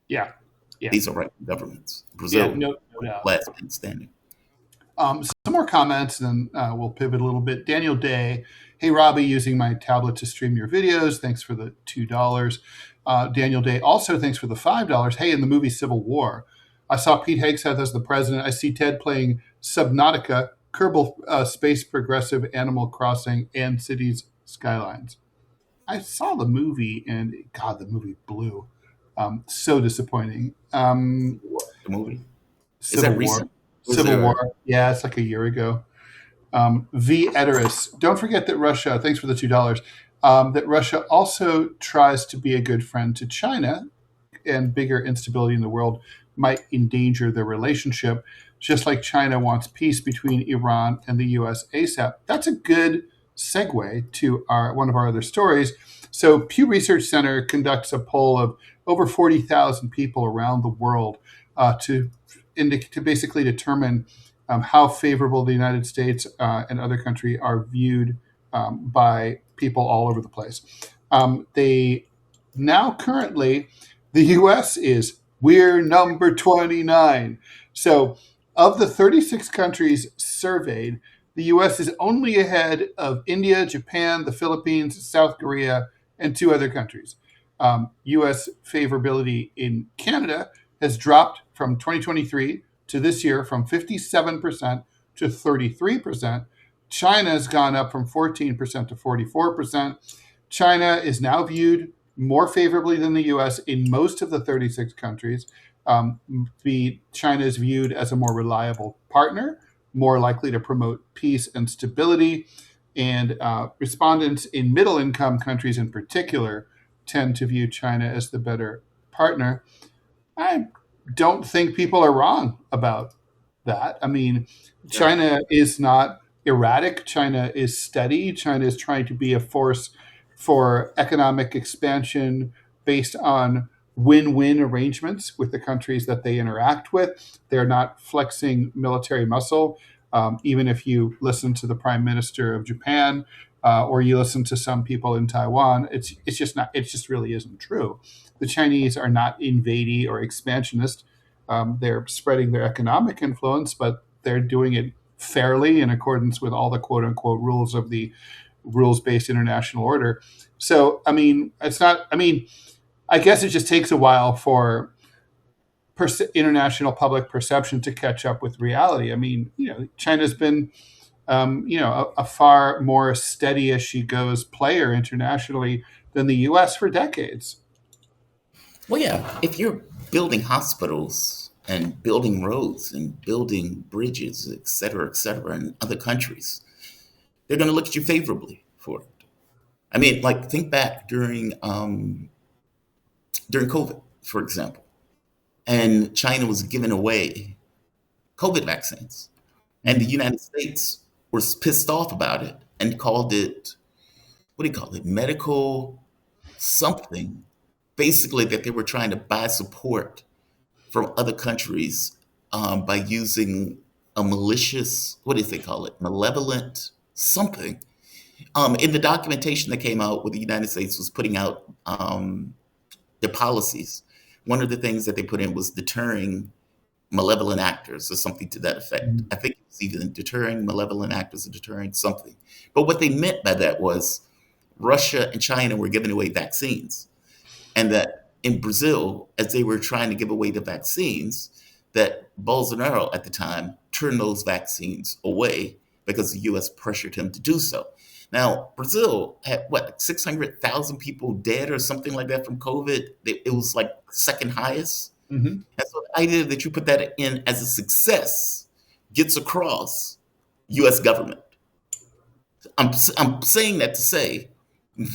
Yeah, yeah, These are right governments. yeah. Brazil, No doubt. last man standing. Some more comments, and then we'll pivot a little bit. Daniel Day, hey Robbie, using my tablet to stream your videos. Thanks for the $2. Daniel Day also thanks for the $5. Hey, in the movie Civil War, I saw Pete Hegseth as the president. I see Ted playing Subnautica, Kerbal Space Progressive, Animal Crossing, and Cities Skylines. I saw the movie, and God, the movie blew. So disappointing. The movie. Is that Civil War. recent? Was Civil there? War. Yeah, it's like a year ago. V. Eteris. Don't forget that Russia, thanks for the $2, that Russia also tries to be a good friend to China, and bigger instability in the world might endanger their relationship, just like China wants peace between Iran and the U.S. ASAP. That's a good segue to one of our other stories. So Pew Research Center conducts a poll of over 40,000 people around the world to basically determine how favorable the United States and other countries are viewed by people all over the place. They now currently, the U.S. we're number 29. So of the 36 countries surveyed, the U.S. is only ahead of India, Japan, the Philippines, South Korea, and 2 other countries. U.S. favorability in Canada has dropped from 2023 to this year from 57% to 33%. China has gone up from 14% to 44%. China is now viewed more favorably than the U.S. in most of the 36 countries. China is viewed as a more reliable partner, more likely to promote peace and stability, and respondents in middle-income countries in particular tend to view China as the better partner. I don't think people are wrong about that. I mean, China is not erratic. China is steady. China is trying to be a force for economic expansion based on win-win arrangements with the countries that they interact with. They're not flexing military muscle. Even if you listen to the Prime Minister of Japan or you listen to some people in Taiwan, it's just not. It just really isn't true. The Chinese are not invading or expansionist. They're spreading their economic influence, but they're doing it fairly in accordance with all the quote-unquote rules of the rules-based international order. So, I mean, it's not. I mean, I guess it just takes a while for international public perception to catch up with reality. I mean, China's been, a far more steady as she goes player internationally than the U.S. for decades. Well, yeah, if you're building hospitals and building roads and building bridges, et cetera, in other countries, they're going to look at you favorably for it. I mean, like think back during COVID, for example, and China was giving away COVID vaccines, and the United States was pissed off about it and called it, what do you call it, medical something, basically that they were trying to buy support from other countries by using a malicious, what do they call it, malevolent something. In the documentation that came out where the United States was putting out their policies, one of the things that they put in was deterring malevolent actors or something to that effect. Mhm. I think it was even deterring malevolent actors or deterring something. But what they meant by that was Russia and China were giving away vaccines. And that in Brazil, as they were trying to give away the vaccines, that Bolsonaro at the time turned those vaccines away because the US pressured him to do so. Now, Brazil had what, 600,000 people dead or something like that from COVID? It was like second highest. Mhm. And so the idea that you put that in as a success gets across US government. I'm saying that to say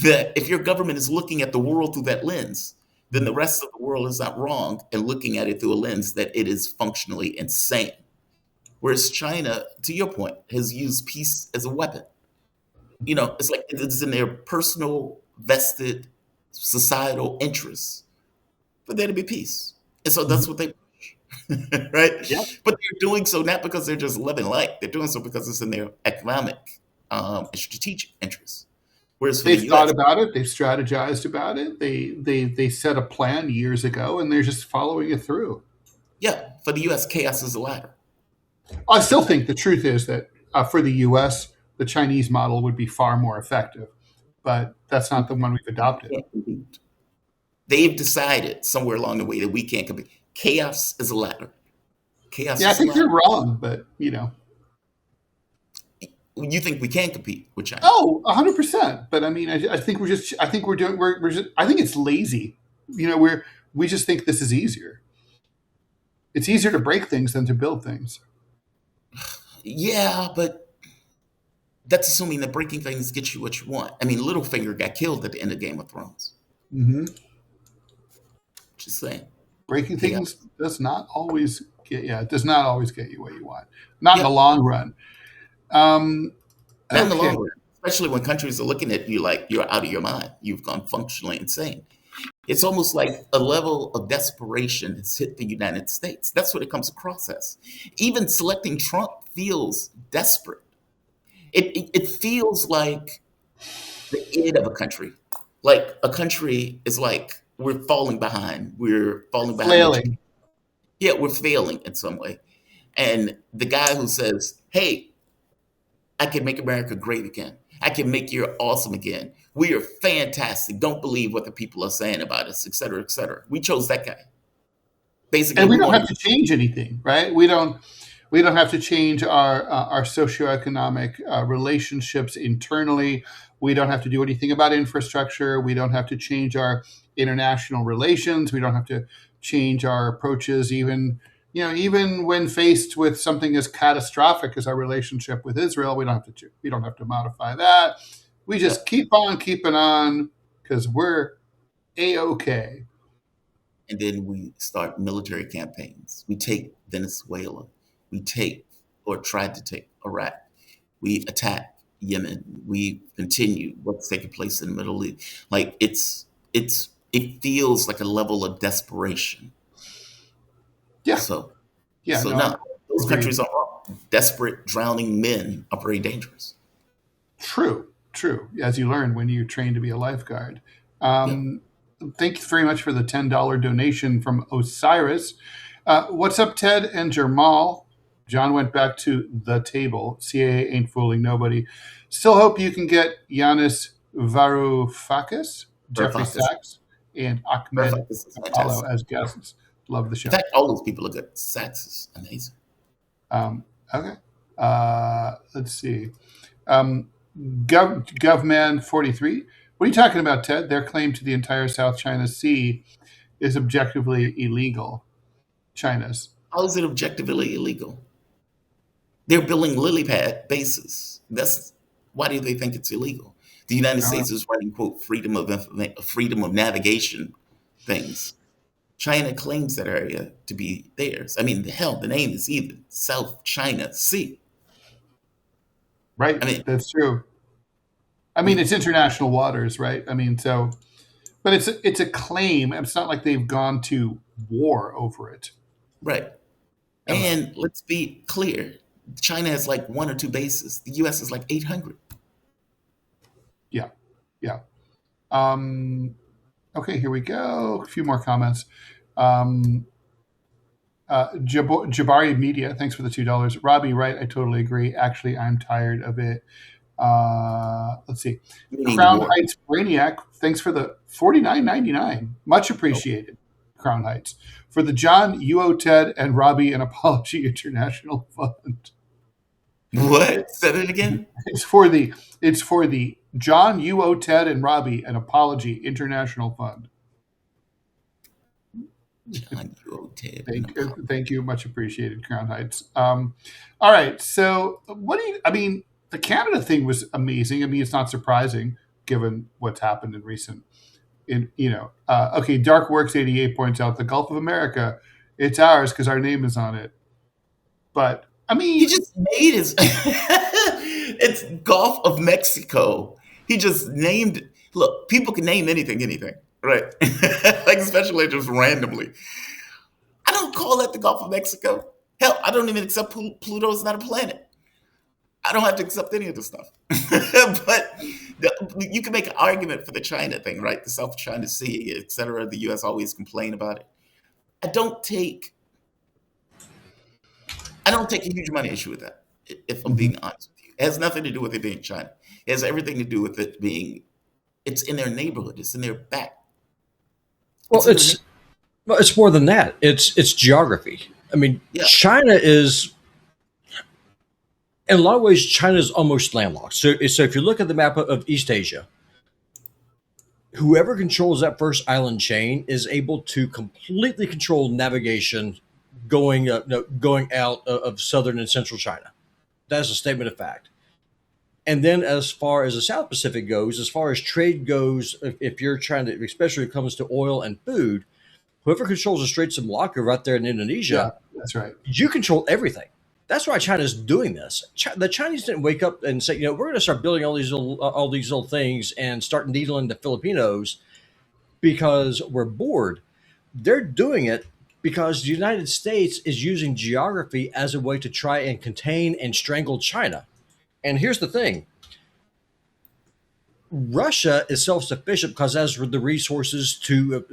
that if your government is looking at the world through that lens, then the rest of the world is not wrong in looking at it through a lens that it is functionally insane. Whereas China, to your point, has used peace as a weapon. It's like it's in their personal, vested, societal interests for there to be peace. And so Mhm. that's what they right? Yeah. But they're doing so not because they're just living life. They're doing so because it's in their economic and strategic interests. Whereas for the They've thought U.S., about it. They've strategized about it. They set a plan years ago, and they're just following it through. yeah, for the U.S., chaos is the ladder. I still think the truth is that for the U.S., the Chinese model would be far more effective, but that's not the one we've adopted. Can't compete. They've decided somewhere along the way that we can't compete. Chaos is a ladder. Chaos Yeah, I is a think ladder. you're wrong, but You think we can compete with China? oh, 100%. But I mean, I think I think we're just, I think it's lazy. We just think this is easier. It's easier to break things than to build things. Yeah, but that's assuming that breaking things gets you what you want. I mean, Littlefinger got killed at the end of Game of Thrones. Hmm. Just saying. Breaking Chaos. things does not always it does not always get you what you want. Not in the Yep. long run. Um, Not in the okay. long run. Especially when countries are looking at you like you're out of your mind. You've gone functionally insane. It's almost like a level of desperation has hit the United States. That's what it comes across as. Even selecting Trump feels desperate. It feels like the end of a country. Like a country is like we're falling behind. We're falling behind education. Flailing. Yeah, we're failing in some way. And the guy who says, "Hey, I can make America great again. I can make you awesome again. We are fantastic. Don't believe what the people are saying about us, et cetera, et cetera." We chose that guy. Basically, And we we don't want have to. to change anything, right? We don't have to change our socioeconomic relationships internally. We don't have to do anything about infrastructure. We don't have to change our international relations. We don't have to change our approaches, even when faced with something as catastrophic as our relationship with Israel. We don't have to modify that. We Yeah. just keep on keeping on because we're a-okay. And then we start military campaigns. We take Venezuela. We take or tried to take Iraq. We attack Yemen. We continue what's taking place in the Middle East. Like it feels like a level of desperation. Yeah, So yeah, so no, I now those agreed. countries are wrong. Desperate drowning men are very dangerous. True, true. As you learn when you train to be a lifeguard. Yeah. Um, Thank you very much for the $10 donation from Osiris. What's up, Ted and Jamarl? John went back to the table. CAA ain't fooling nobody. Still hope you can get Yanis Varoufakis, Jeffrey Verify Sachs, and Ahmed this is Apollo fantastic. as guests. Love the In show. fact, all those people are good. Sax is amazing. Okay. Let's see. GovMan43. What are you talking about, Ted? Their claim to the entire South China Sea is objectively illegal. China's. How is it objectively illegal? They're building lily pad bases. That's why do they think it's illegal? The United Uh, States is writing quote freedom of navigation things. China claims that area to be theirs. I mean, the hell, the name is even South China Sea. right. I mean, That's true. I mean, we it's international waters, right? I mean, but it's a claim. It's not like they've gone to war over it right. ever. And let's be clear, China has like one or two bases. The U.S. is like 800. Yeah, yeah. Um, okay, here we go. A few more comments. Um, Jabari Media, thanks for the $2. Robbie, right? I totally agree. Actually, I'm tired of it. Let's see. Meaning Crown war. Heights Brainiac, thanks for the $49.99. Much appreciated. Crown Heights. For the John, Ted, and Robbie an Apology International Fund. What? Say that again? It's for the John, Ted, and Robbie an Apology International Fund. John, Ted. Thank you. Much apprecited, Crown Heights. All right. So the Canada thing was amazing. I mean, it's not surprising given what's happened in recent, okay. Dark Works 88 points out the Gulf of America, it's ours because our name is on it. But I mean, he just made his, it's Gulf of Mexico. He just named it. Look, people can name anything, right? Like, especially just randomly. I don't call that the Gulf of Mexico. Hell, I don't even accept Pluto is not a planet. I don't have to accept any of this stuff. But you can make an argument for the China thing, right? The South China Sea, et cetera. The U.S. always complain about it. I don't take a huge money issue with that, if I'm being honest with you. It has nothing to do with it being China. It has everything to do with it being, it's in their neighborhood. It's in their back. It's more than that. It's geography. I mean, yeah. China is, in a lot of ways, China is almost landlocked. So if you look at the map of East Asia, whoever controls that first island chain is able to completely control navigation going out of southern and central China. That's a statement of fact. And then as far as the South Pacific goes, as far as trade goes, if you're trying to, especially when it comes to oil and food, whoever controls the Straits of Malacca right there in Indonesia, that's right. You control everything. That's why China's doing this. The Chinese didn't wake up and say, we're going to start building all these little things and start needling the Filipinos because we're bored. They're doing it because the United States is using geography as a way to try and contain and strangle China. And here's the thing. Russia is self-sufficient because it has the resources to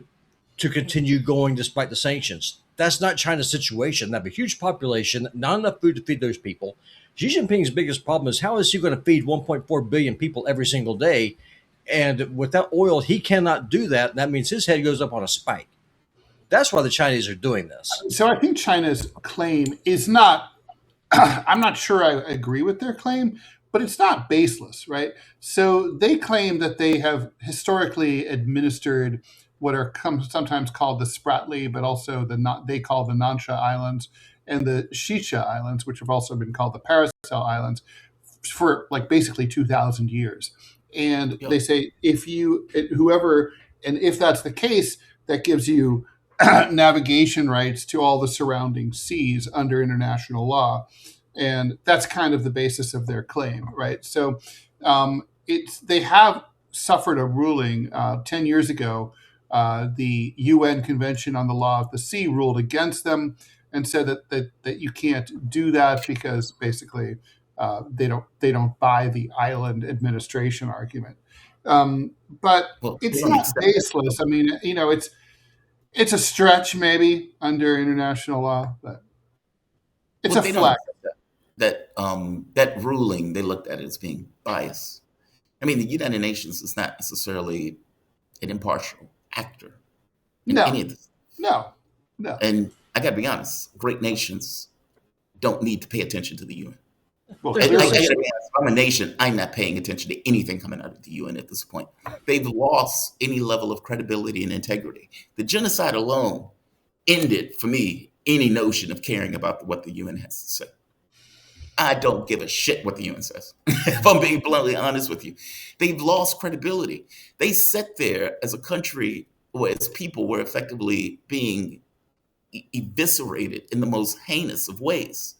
continue going despite the sanctions. That's not China's situation. They have a huge population, not enough food to feed those people. Xi Jinping's biggest problem is how is he going to feed 1.4 billion people every single day? And without oil, he cannot do that. That means his head goes up on a spike. That's why the Chinese are doing this. So I think China's claim is not, I'm not sure I agree with their claim, but it's not baseless, right? So they claim that they have historically administered what are sometimes called the Spratly, but also they call the Nansha Islands and the Shisha Islands, which have also been called the Paracel Islands, for like basically 2,000 years. And they say if that's the case, that gives you navigation rights to all the surrounding seas under international law. And that's kind of the basis of their claim, right? So they have suffered a ruling 10 years ago. The UN Convention on the Law of the Sea ruled against them and said that you can't do that because basically they don't buy the island administration argument. But it's not baseless. I mean, it's a stretch maybe under international law, but it's a flag. That ruling, they looked at it as being biased. I mean, the United Nations is not necessarily an impartial actor in any of this. No. And I got to be honest, great nations don't need to pay attention to the UN. Well, if I'm a nation, I'm not paying attention to anything coming out of the UN at this point. They've lost any level of credibility and integrity. The genocide alone ended, for me, any notion of caring about what the UN has to say. I don't give a shit what the UN says. If I'm being bluntly honest with you, they've lost credibility. They sat there as a country where its people were effectively being eviscerated in the most heinous of ways.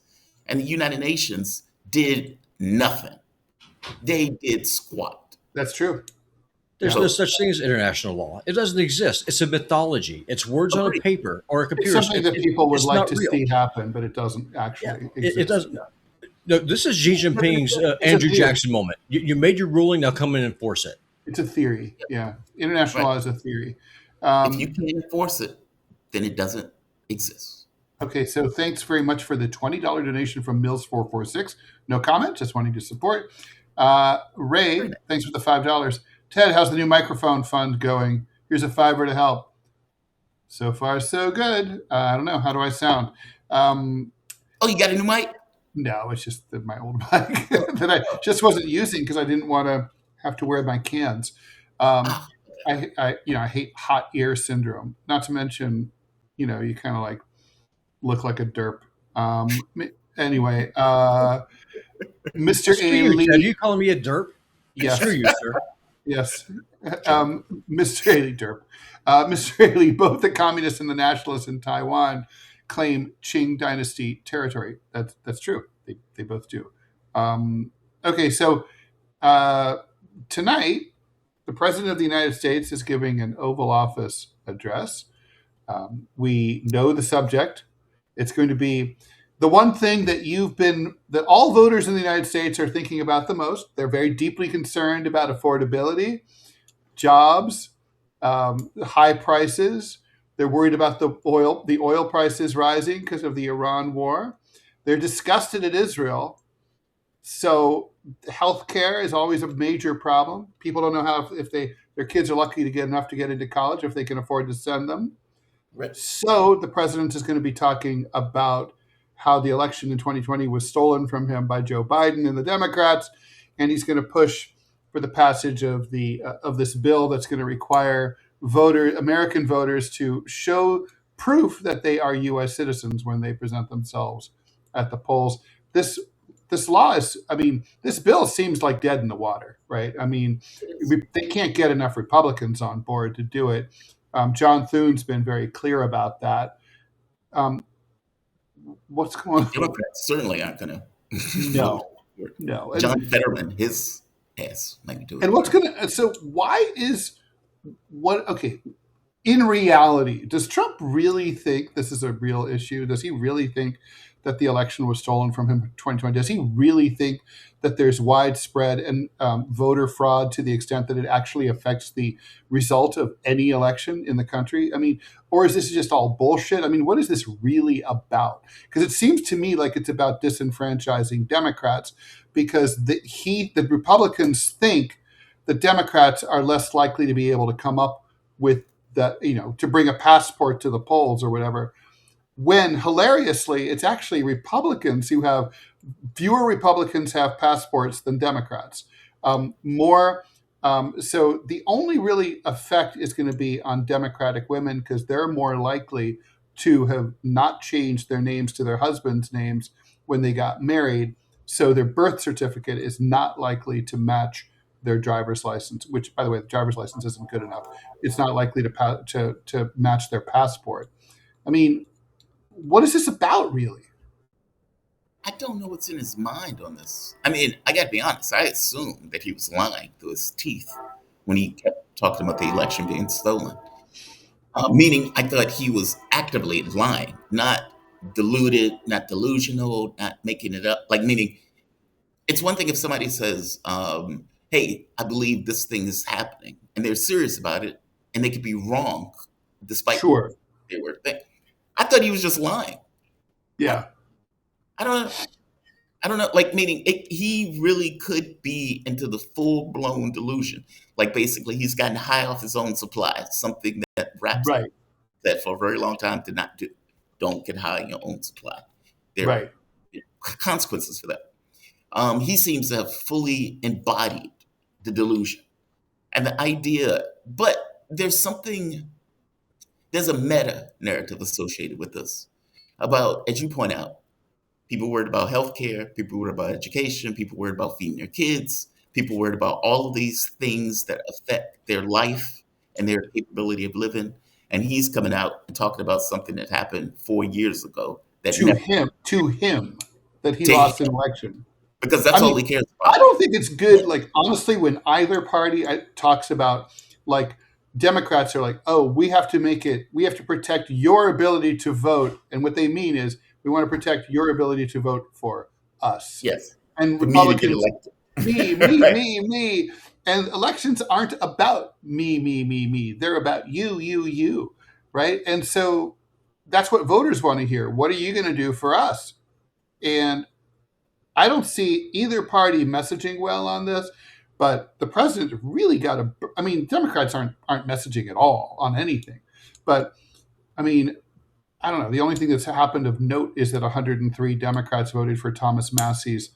And the United Nations did nothing. They did squat. That's true. There's no such thing as international law. It doesn't exist. It's a mythology. It's words on a paper or a computer. It's something that people would like to see happen, but it doesn't actually exist. It doesn't. No, this is Xi Jinping's Andrew Jackson moment. You made your ruling, now come in and enforce it. It's a theory. Yeah. International law is a theory. If you can't enforce it, then it doesn't exist. Okay, so thanks very much for the $20 donation from Mills446. No comment, just wanting to support. Ray, thanks for the $5. Ted, how's the new microphone fund going? Here's a $5 to help. So far, so good. I don't know. How do I sound? Oh, you got a new mic? No, it's just my old mic that I just wasn't using because I didn't want to have to wear my cans. I hate hot ear syndrome. Not to mention, you kind of like look like a derp. Anyway, Mr. Screw A. you, Lee. Ted. Are you calling me a derp? Yes. Screw you, sir. Yes. Mr. A. Lee derp. Mr. A. Lee, both the communists and the nationalists in Taiwan claim Qing dynasty territory. That's true. They both do. Okay, so tonight, the President of the United States is giving an Oval Office address. We know the subject. It's going to be the one thing that all voters in the United States are thinking about the most. They're very deeply concerned about affordability, jobs, high prices. They're worried about the oil prices rising because of the Iran war. They're disgusted at Israel. So healthcare is always a major problem. People don't know if their kids are lucky to get enough to get into college, if they can afford to send them. Right. So the president is going to be talking about how the election in 2020 was stolen from him by Joe Biden and the Democrats, and he's going to push for the passage of this bill that's going to require American voters to show proof that they are U.S. citizens when they present themselves at the polls. This law this bill seems like dead in the water, right? I mean, they can't get enough Republicans on board to do it. John Thune's been very clear about that. What's going on? Democrats certainly aren't going to. No. John Fetterman, his ass might do it. And in reality, does Trump really think this is a real issue? Does he really think that the election was stolen from him in 2020? Does he really think that there's widespread and voter fraud to the extent that it actually affects the result of any election in the country? I mean, or is this just all bullshit? I mean, what is this really about? Because it seems to me like it's about disenfranchising Democrats, because the Republicans think the Democrats are less likely to be able to come up with that, to bring a passport to the polls or whatever. When hilariously, it's actually Republicans who have fewer Republicans have passports than Democrats. More. So the only really effect is going to be on Democratic women, because they're more likely to have not changed their names to their husbands' names when they got married. So their birth certificate is not likely to match their driver's license, which, by the way, the driver's license isn't good enough. It's not likely to match their passport. I mean, what is this about, really? I don't know what's in his mind on this. I mean, I got to be honest. I assumed that he was lying through his teeth when he kept talking about the election being stolen. Meaning, I thought he was actively lying, not deluded, not delusional, not making it up. Like, meaning, it's one thing if somebody says, hey, I believe this thing is happening, and they're serious about it, and they could be wrong, despite what they were thinking. I thought he was just lying. Yeah. I don't know. Like, meaning he really could be into the full-blown delusion. Like, basically, he's gotten high off his own supply, something that raps that for a very long time did not do. Don't get high on your own supply. There are consequences for that. He seems to have fully embodied the delusion and the idea, but there's a meta narrative associated with this about, as you point out, people worried about healthcare, people worried about education, people worried about feeding their kids, people worried about all of these things that affect their life and their capability of living. And he's coming out and talking about something that happened 4 years ago. That to him, that he lost an election. Because that's all he cares about. I don't think it's good, like, honestly, when either party talks about, like, Democrats are like, oh, we have to protect your ability to vote. And what they mean is, we want to protect your ability to vote for us. Yes. And Republicans, me. And elections aren't about me. They're about you, right? And so that's what voters want to hear. What are you going to do for us? And I don't see either party messaging well on this, but the president really got to. I mean, Democrats aren't messaging at all on anything, but I mean, I don't know. The only thing that's happened of note is that 103 Democrats voted for Thomas Massey's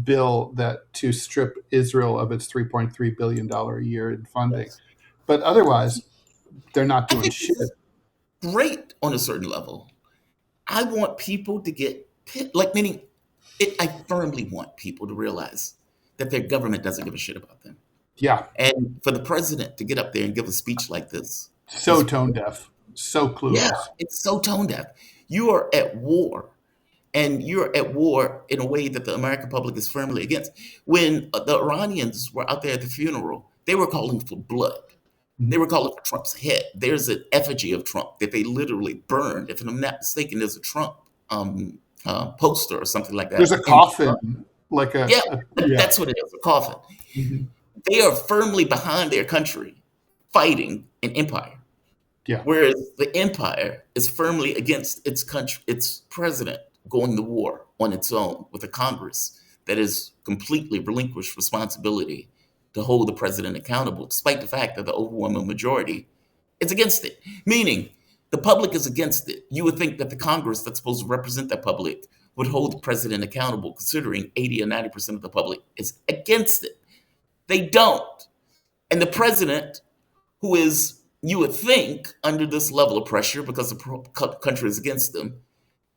bill that to strip Israel of its $3.3 billion a year in funding. Yes. But otherwise, they're not I doing think shit. this is great on a certain level. I want people to get meaning I firmly want people to realize that their government doesn't give a shit about them. Yeah. And for the president to get up there and give a speech like this, So tone deaf, so clueless. yeah, it's so tone deaf. You are at war, and you're at war in a way that the American public is firmly against. When the Iranians were out there at the funeral, they were calling for blood. They were calling for Trump's head. There's an effigy of Trump that they literally burned. If I'm not mistaken, there's a Trump poster or something like that. There's a coffin, like yeah, that's what it is, a coffin. Mm-hmm. They are firmly behind their country, fighting an empire. Yeah. Whereas the empire is firmly against its country, its president going to war on its own with a Congress that has completely relinquished responsibility to hold the president accountable, despite the fact that the overwhelming majority is against it. Meaning, the public is against it. You would think that the Congress that's supposed to represent that public would hold the president accountable, considering 80 or 90% of the public is against it. They don't. And the president, who is, you would think, under this level of pressure because the country is against them,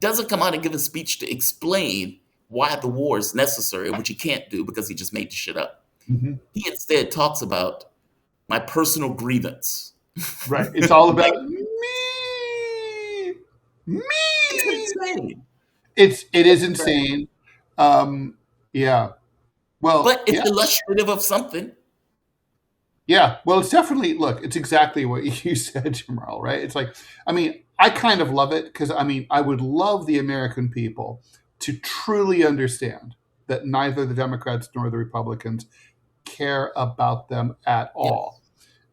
doesn't come out and give a speech to explain why the war is necessary, which he can't do because he just made the shit up. Mm-hmm. He instead talks about my personal grievance. Right. It's all about me. It's insane. It is insane. Yeah. Well, but it's illustrative of something. Yeah. Well, it's definitely, look, it's exactly what you said, Jamarl, right? It's like, I mean, I kind of love it because, I mean, I would love the American people to truly understand that neither the Democrats nor the Republicans care about them at all.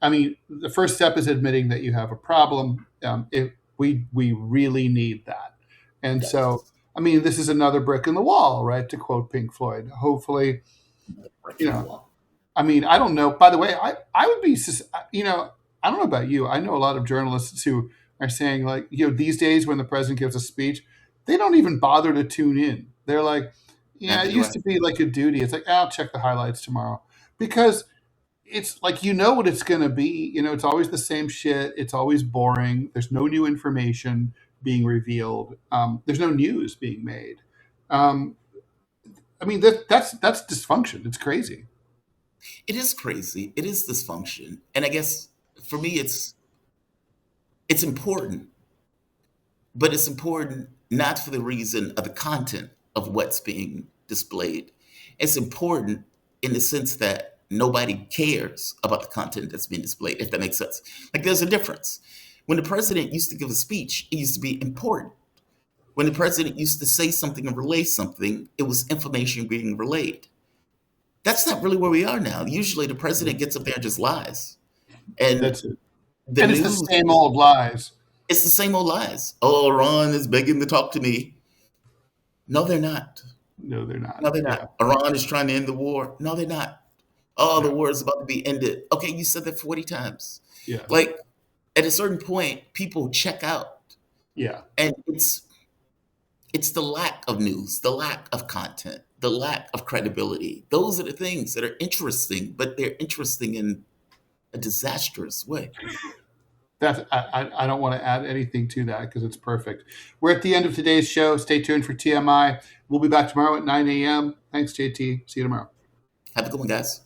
I mean, the first step is admitting that you have a problem. We really need that. And so, I mean, this is another brick in the wall, right? To quote Pink Floyd. Hopefully, you know, I mean, I don't know. By the way, I would be, you know, I don't know about you. I know a lot of journalists who are saying, like, you know, these days when the president gives a speech, they don't even bother to tune in. They're like, yeah, it used to be like a duty. It's like, I'll check the highlights tomorrow. Because it's like, you know what it's going to be. You know, it's always the same shit. It's always boring. There's no new information being revealed. There's no news being made. I mean, that's dysfunction. It's crazy. It is crazy. It is dysfunction. And I guess for me, it's important. But it's important not for the reason of the content of what's being displayed. It's important in the sense that nobody cares about the content that's being displayed, if that makes sense. Like, there's a difference. When the president used to give a speech, it used to be important. When the president used to say something and relay something, it was information being relayed. That's not really where we are now. Usually the president gets up there and just lies. And that's it. And it's the same old lies. It's the same old lies. Oh, Iran is begging to talk to me. No, they're not. No, they're not. No, they're not. Yeah. Iran is trying to end the war. No, they're not. Oh, the war is about to be ended. Okay, you said that 40 times. Yeah. Like, at a certain point, people check out. Yeah. And it's the lack of news, the lack of content, the lack of credibility. Those are the things that are interesting, but they're interesting in a disastrous way. I don't want to add anything to that because it's perfect. We're at the end of today's show. Stay tuned for TMI. We'll be back tomorrow at 9 a.m. Thanks, JT. See you tomorrow. Have a good one, guys.